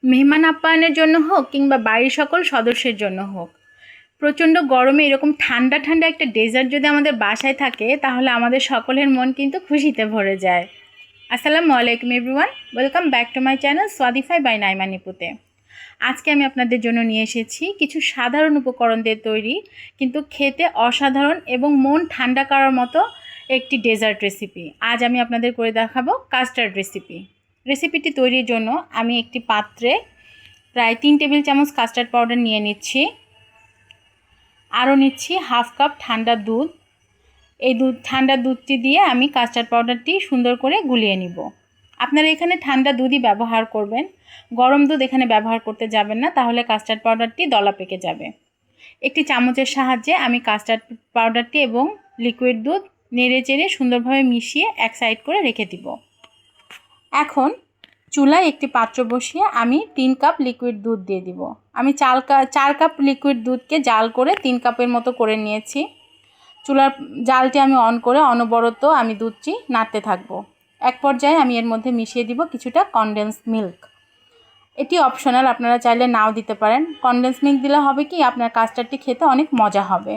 মেহমান আপ্যায়নের জন্য হোক কিংবা বাড়ির সকল সদস্যের জন্য হোক, প্রচণ্ড গরমে এরকম ঠান্ডা ঠান্ডা একটা ডেজার্ট যদি আমাদের বাসায় থাকে তাহলে আমাদের সকলের মন কিন্তু খুশিতে ভরে যায়। আসসালামু আলাইকুম everyone, welcome back to my channel Swadify by Naima নিপুতে। আজকে আমি আপনাদের জন্য নিয়ে এসেছি কিছু সাধারণ উপকরণ দিয়ে তৈরি কিন্তু খেতে অসাধারণ এবং মন ঠান্ডা করার মতো একটি ডেজার্ট রেসিপি। আজ আমি আপনাদের করে দেখাবো কাস্টার্ড রেসিপি। রেসিপিটি তৈরির জন্য আমি একটি পাত্রে প্রায় 3 টেবিল চামচ কাস্টার্ড পাউডার নিয়ে নিচ্ছি। আরও নিচ্ছি হাফ কাপ ঠান্ডা দুধ। এই ঠান্ডা দুধটি দিয়ে আমি কাস্টার্ড পাউডারটি সুন্দর করে গুলিয়ে নিব। আপনারা এখানে ঠান্ডা দুধই ব্যবহার করবেন, গরম দুধ এখানে ব্যবহার করতে যাবেন না, তাহলে কাস্টার্ড পাউডারটি দলা পেকে যাবে। একটি চামচের সাহায্যে আমি কাস্টার্ড পাউডারটি এবং লিকুইড দুধ নেড়ে চেড়ে সুন্দরভাবে মিশিয়ে এক সাইড করে রেখে দিব। এখন চুলায় একটি পাত্র বসিয়ে আমি 3 কাপ লিকুইড দুধ দিয়ে দিব। আমি 4 কাপ লিকুইড দুধকে জাল করে 3 কাপের মতো করে নিয়েছি। চুলার জালটি আমি অন করে অনবরত আমি দুধটি নাড়তে থাকবো। এক পর্যায়ে আমি এর মধ্যে মিশিয়ে দিব কিছুটা কনডেন্স মিল্ক। এটি অপশনাল, আপনারা চাইলে নাও দিতে পারেন। কনডেন্স মিল্ক দিলে হবে কি, আপনার কাস্টার্ডটি খেতে অনেক মজা হবে।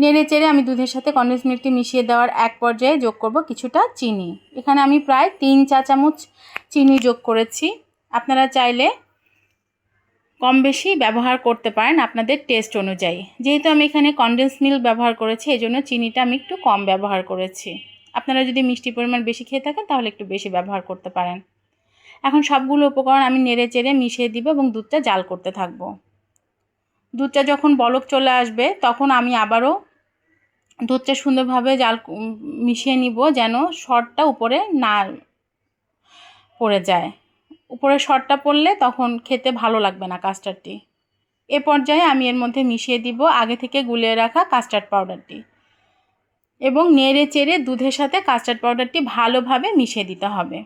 নেড়ে চেড়ে আমি দুধের সাথে কনডেন্স মিল্কটি মিশিয়ে দেওয়ার এক পর্যায়ে যোগ করব কিছুটা চিনি। এখানে আমি প্রায় 3 চা চামচ চিনি যোগ করেছি। আপনারা চাইলে কম বেশি ব্যবহার করতে পারেন আপনাদের টেস্ট অনুযায়ী। যেহেতু আমি এখানে কনডেন্স মিল্ক ব্যবহার করেছি, এই জন্য চিনিটা আমি একটু কম ব্যবহার করেছি। আপনারা যদি মিষ্টি পরিমাণ বেশি খেয়ে থাকেন তাহলে একটু বেশি ব্যবহার করতে পারেন। এখন সবগুলো উপকরণ আমি নেড়ে চেড়ে মিশিয়ে দিব এবং দুধটা জাল করতে থাকব। দুধটা যখন বলক চলে আসবে তখন আমি আবারও দুধটা সুন্দরভাবে মিশিয়ে নিব, যেন সরটা উপরে না পড়ে যায়। উপরে সরটা পড়লে তখন খেতে ভালো লাগবে না কাস্টার্ডটি। এ পর্যায়ে আমি এর মধ্যে মিশিয়ে দিব আগে থেকে গুলিয়ে রাখা কাস্টার্ড পাউডারটি এবং নেড়ে চেড়ে দুধের সাথে কাস্টার্ড পাউডারটি ভালোভাবে মিশিয়ে দিতে হবে,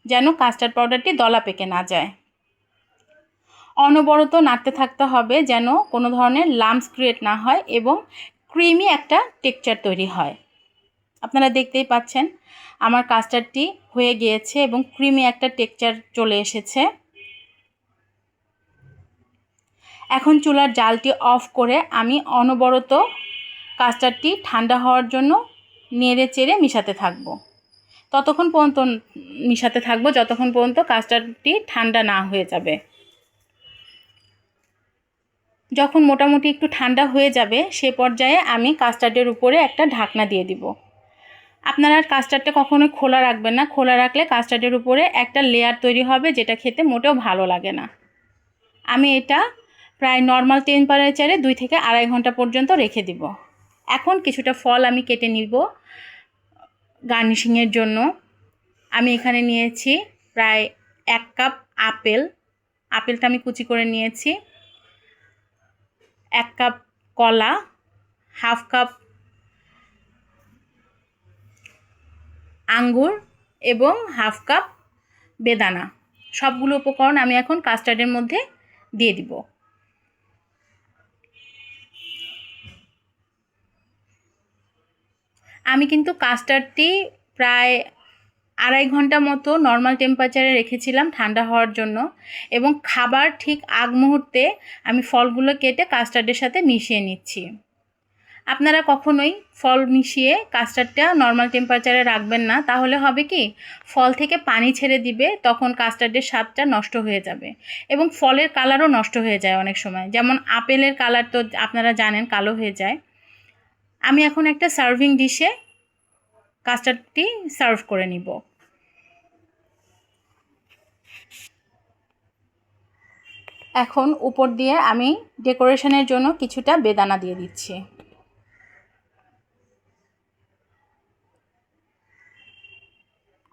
যেন কাস্টার্ড পাউডারটি দলা পেকে না যায়। অনবরত নাড়তে থাকতে হবে যেন কোনো ধরনের লাম্পস ক্রিয়েট না হয় এবং ক্রিমি একটা টেক্সচার তৈরি হয়। আপনারা দেখতেই পাচ্ছেন আমার কাস্টার্ডটি হয়ে গিয়েছে এবং ক্রিমি একটা টেক্সচার চলে এসেছে। এখন চুলার জালটি অফ করে আমি অনবরত কাস্টার্ডটি ঠান্ডা হওয়ার জন্য নেড়ে চেড়ে মিশাতে থাকবো। ততক্ষণ পর্যন্ত মিশাতে থাকবো যতক্ষণ পর্যন্ত কাস্টার্ডটি ঠান্ডা না হয়ে যাবে। যখন মোটামুটি একটু ঠান্ডা হয়ে যাবে সে পর্যায়ে আমি কাস্টার্ডের উপরে একটা ঢাকনা দিয়ে দিব। আপনারা কাস্টার্ডটা কখনোই খোলা রাখবেন না, খোলা রাখলে কাস্টার্ডের উপরে একটা লেয়ার তৈরি হবে যেটা খেতে মোটেও ভালো লাগে না। আমি এটা প্রায় নর্মাল টেম্পারেচারে 2 থেকে 2.5 ঘন্টা পর্যন্ত রেখে দিব। এখন কিছুটা ফল আমি কেটে নিব গার্নিশিংয়ের জন্য। আমি এখানে নিয়েছি প্রায় 1 কাপ আপেলটা আমি কুচি করে নিয়েছি, 1 কাপ কলা, হাফ কাপ আঙ্গুর এবং হাফ কাপ বেদানা। সবগুলো উপকরণ আমি এখন কাস্টার্ডের মধ্যে দিয়ে দিব। আমি কিন্তু কাস্টার্ডটি প্রায় 2.5 ঘন্টা মতো নর্মাল টেম্পারেচারে রেখেছিলাম ঠান্ডা হওয়ার জন্য এবং খাবার ঠিক আগ মুহূর্তে আমি ফলগুলো কেটে কাস্টার্ডের সাথে মিশিয়ে নিচ্ছি। আপনারা কখনোই ফল মিশিয়ে কাস্টার্ডটা নর্মাল টেম্পারেচারে রাখবেন না, তাহলে হবে কি ফল থেকে পানি ছেড়ে দিবে, তখন কাস্টার্ডের স্বাদটা নষ্ট হয়ে যাবে এবং ফলের কালারও নষ্ট হয়ে যায় অনেক সময়। যেমন আপেলের কালার তো আপনারা জানেন কালো হয়ে যায়। আমি এখন একটা সার্ভিং ডিশে কাস্টার্ডটি সার্ভ করে নিব। এখন উপর দিয়ে আমি ডেকোরেশনের জন্য কিছুটা বেদানা দিয়ে দিচ্ছি।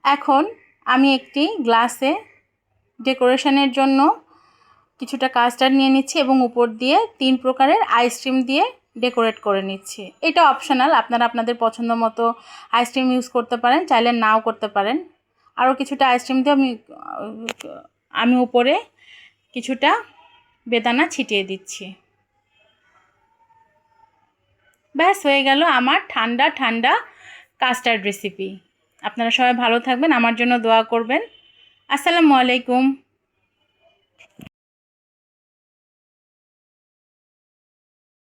এখন আমি একটি গ্লাসে ডেকোরেশনের জন্য কিছুটা কাস্টার্ড নিয়ে নিচ্ছি এবং উপর দিয়ে 3 প্রকারের আইসক্রিম দিয়ে ডেকোরেট করে নিচ্ছি। এটা অপশনাল, আপনারা আপনাদের পছন্দ মতো আইসক্রিম ইউজ করতে পারেন, চাইলে নাও করতে পারেন। আরও কিছুটা আইসক্রিম দিয়ে আমি উপরে কিছুটা বেদানা ছিটিয়ে দিচ্ছি। ব্যাস হয়ে গেল আমার ঠান্ডা ঠান্ডা কাস্টার্ড রেসিপি। আপনারা সবাই ভালো থাকবেন, আমার জন্য দোয়া করবেন। আসসালামু আলাইকুম।